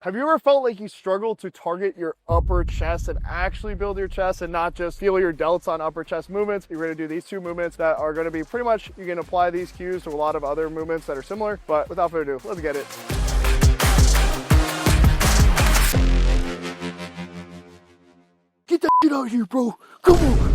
Have you ever felt like you struggle to target your upper chest and actually build your chest and not just feel your delts on upper chest movements? You're gonna do these two movements that are gonna be pretty much, you can apply these cues to a lot of other movements that are similar, but without further ado, let's get it. Get that shit out of here, bro. Come on.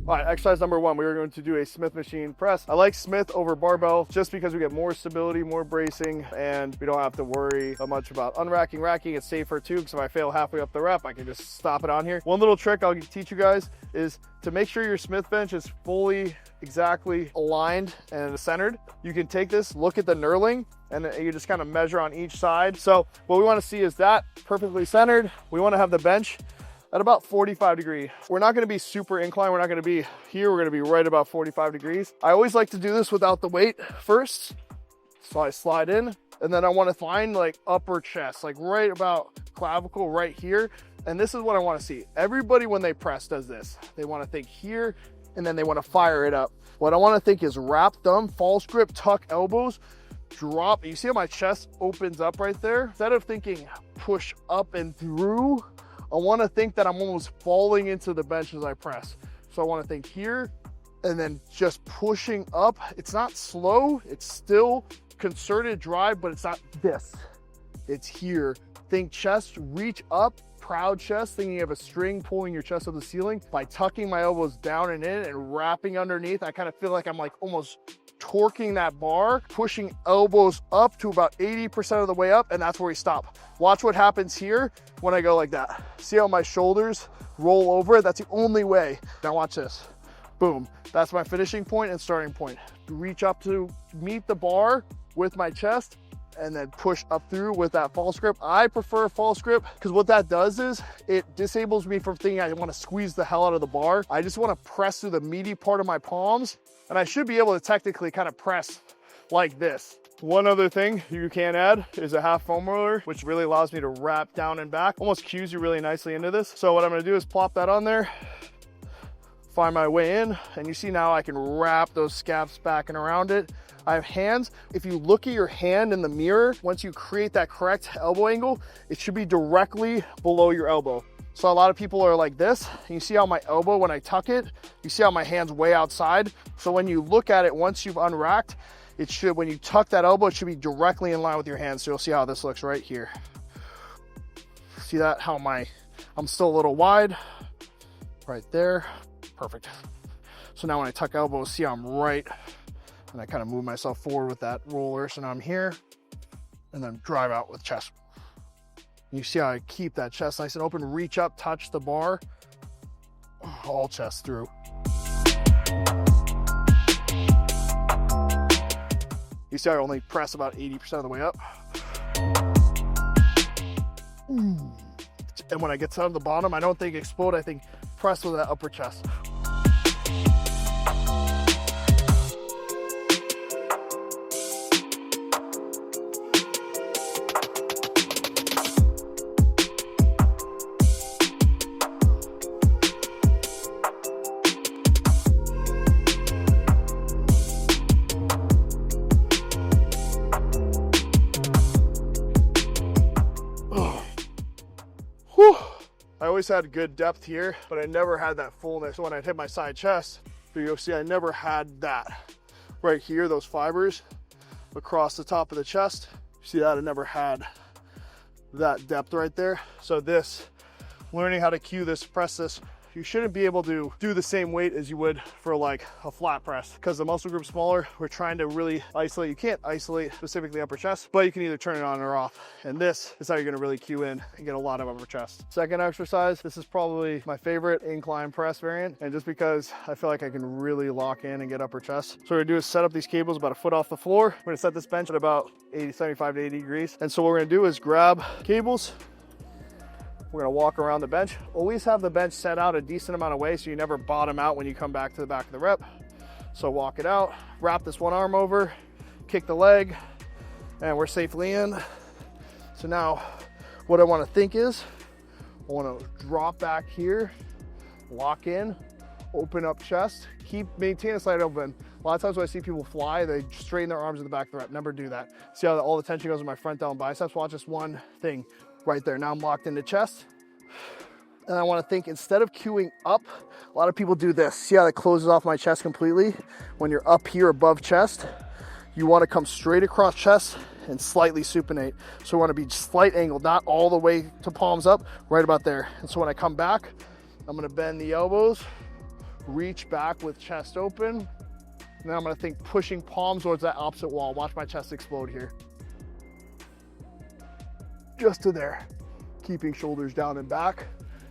All right, exercise number one, we are going to do a Smith machine press. I like Smith over barbell just because we get more stability, more bracing, and we don't have to worry much about unracking, racking. It's safer too, because if I fail halfway up the rep, I can just stop it on here. One little trick I'll teach you guys is to make sure your Smith bench is fully exactly aligned and centered. You can take this, look at the knurling, and you just kind of measure on each side. So what we want to see is that perfectly centered. We want to have the bench at about 45 degrees. We're not gonna be super inclined. We're not gonna be here. We're gonna be right about 45 degrees. I always like to do this without the weight first. So I slide in, and then I wanna find like upper chest, like right about clavicle right here. And this is what I wanna see. Everybody when they press does this. They wanna think here, and then they wanna fire it up. What I wanna think is wrap thumb, false grip, tuck elbows, drop. You see how my chest opens up right there? Instead of thinking push up and through, I want to think that I'm almost falling into the bench as I press. So I want to think here and then just pushing up. It's not slow. It's still concerted drive, but it's not this. It's here. Think chest, reach up, proud chest, thinking you have a string pulling your chest up the ceiling. By tucking my elbows down and in and wrapping underneath, I kind of feel like I'm like almost torquing that bar, pushing elbows up to about 80% of the way up, and that's where we stop. Watch what happens here when I go like that. See how my shoulders roll over? That's the only way. Now watch this. Boom. That's my finishing point and starting point. Reach up to meet the bar with my chest, and then push up through with that false grip. I prefer false grip because what that does is it disables me from thinking I want to squeeze the hell out of the bar. I just want to press through the meaty part of my palms, and I should be able to technically kind of press like this. One other thing you can add is a half foam roller, which really allows me to wrap down and back. Almost cues you really nicely into this. So what I'm gonna do is plop that on there, find my way in, and you see now I can wrap those scaps back and around it. I have hands. If you look at your hand in the mirror, once you create that correct elbow angle, it should be directly below your elbow. So a lot of people are like this, and you see how my elbow, when I tuck it, you see how my hand's way outside. So when you look at it, once you've unracked, it should, when you tuck that elbow, it should be directly in line with your hand. So you'll see how this looks right here. See that, how I'm still a little wide, right there, perfect. So now when I tuck elbows, see how I'm right, and I kind of move myself forward with that roller. So now I'm here, and then drive out with chest. You see how I keep that chest nice and open, reach up, touch the bar, all chest through. You see how I only press about 80% of the way up. And when I get down to the bottom, I don't think explode, I think press with that upper chest. I always had good depth here, but I never had that fullness when I'd hit my side chest. But you'll see I never had that right here, those fibers across the top of the chest. See that? I never had that depth right there. So this, learning how to cue this, press this, you shouldn't be able to do the same weight as you would for like a flat press because the muscle group's smaller. We're trying to really isolate. You can't isolate specifically upper chest, but you can either turn it on or off. And this is how you're gonna really cue in and get a lot of upper chest. Second exercise, this is probably my favorite incline press variant. And just because I feel like I can really lock in and get upper chest. So what we're gonna do is set up these cables about a foot off the floor. We're gonna set this bench at about 75 to 80 degrees. And so what we're gonna do is grab cables. We're gonna walk around the bench. Always have the bench set out a decent amount of way so you never bottom out when you come back to the back of the rep. So walk it out, wrap this one arm over, kick the leg, and we're safely in. So now what I wanna think is, I wanna drop back here, lock in, open up chest, maintain a slight open. A lot of times when I see people fly, they straighten their arms in the back of the rep. Never do that. See how all the tension goes in my front down biceps? Watch this one thing right there. Now I'm locked into chest. And I want to think, instead of queuing up, a lot of people do this. See how that closes off my chest completely? When you're up here above chest, you want to come straight across chest and slightly supinate. So we want to be slight angle, not all the way to palms up, right about there. And so when I come back, I'm going to bend the elbows, reach back with chest open. And then I'm going to think pushing palms towards that opposite wall. Watch my chest explode here. Just to there. Keeping shoulders down and back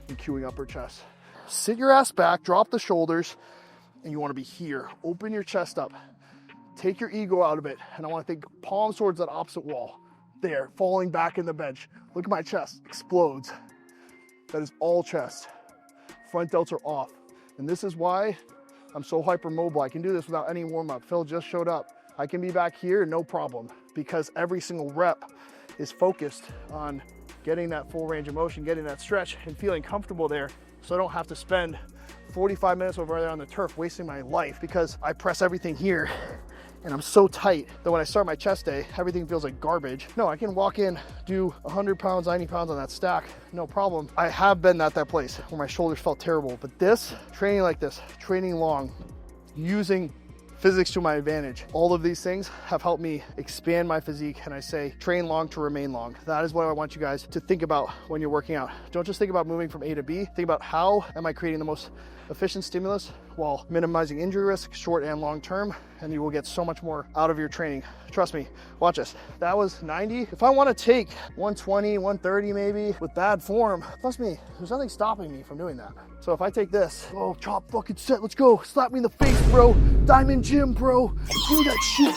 and queuing upper chest. Sit your ass back, drop the shoulders, and you want to be here. Open your chest up. Take your ego out of it. And I want to think palms towards that opposite wall. There, falling back in the bench. Look at my chest, explodes. That is all chest. Front delts are off. And this is why I'm so hypermobile. I can do this without any warm up. Phil just showed up. I can be back here, no problem, because every single rep is focused on getting that full range of motion, getting that stretch, and feeling comfortable there, so I don't have to spend 45 minutes over there on the turf wasting my life because I press everything here and I'm so tight that when I start my chest day, everything feels like garbage. No, I can walk in, do 100 pounds, 90 pounds on that stack, no problem. I have been at that place where my shoulders felt terrible, but this, training like this, training long, using physics to my advantage. All of these things have helped me expand my physique, and I say train long to remain long. That is what I want you guys to think about when you're working out. Don't just think about moving from A to B. Think about how am I creating the most efficient stimulus while minimizing injury risk, short and long term, and you will get so much more out of your training. Trust me, watch this. That was 90. If I want to take 120, 130 maybe with bad form, trust me, there's nothing stopping me from doing that. So if I take this, oh, chop fucking set, let's go. Slap me in the face, bro. Diamond Gym, bro. Give me that shit.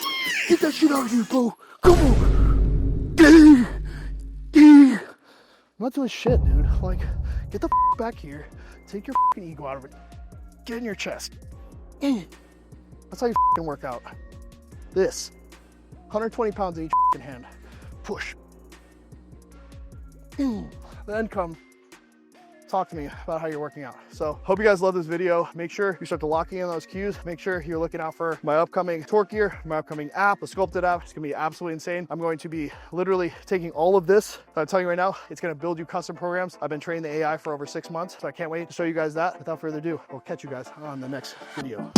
Get that shit out of here, bro. Come on. I'm not doing shit, dude. Like, get the back here. Take your ego out of it. Get in your chest. That's how you work out. This. 120 pounds in each hand. Push. Then come talk to me about how you're working out. So hope you guys love this video. Make sure you start to locking in those cues. Make sure you're looking out for my upcoming Torque gear, my upcoming app, the Sculpted app. It's gonna be absolutely insane. I'm going to be literally taking all of this that I'm telling you right now. It's gonna build you custom programs. I've been training the AI for over 6 months, so I can't wait to show you guys that. Without further ado, I'll catch you guys on the next video.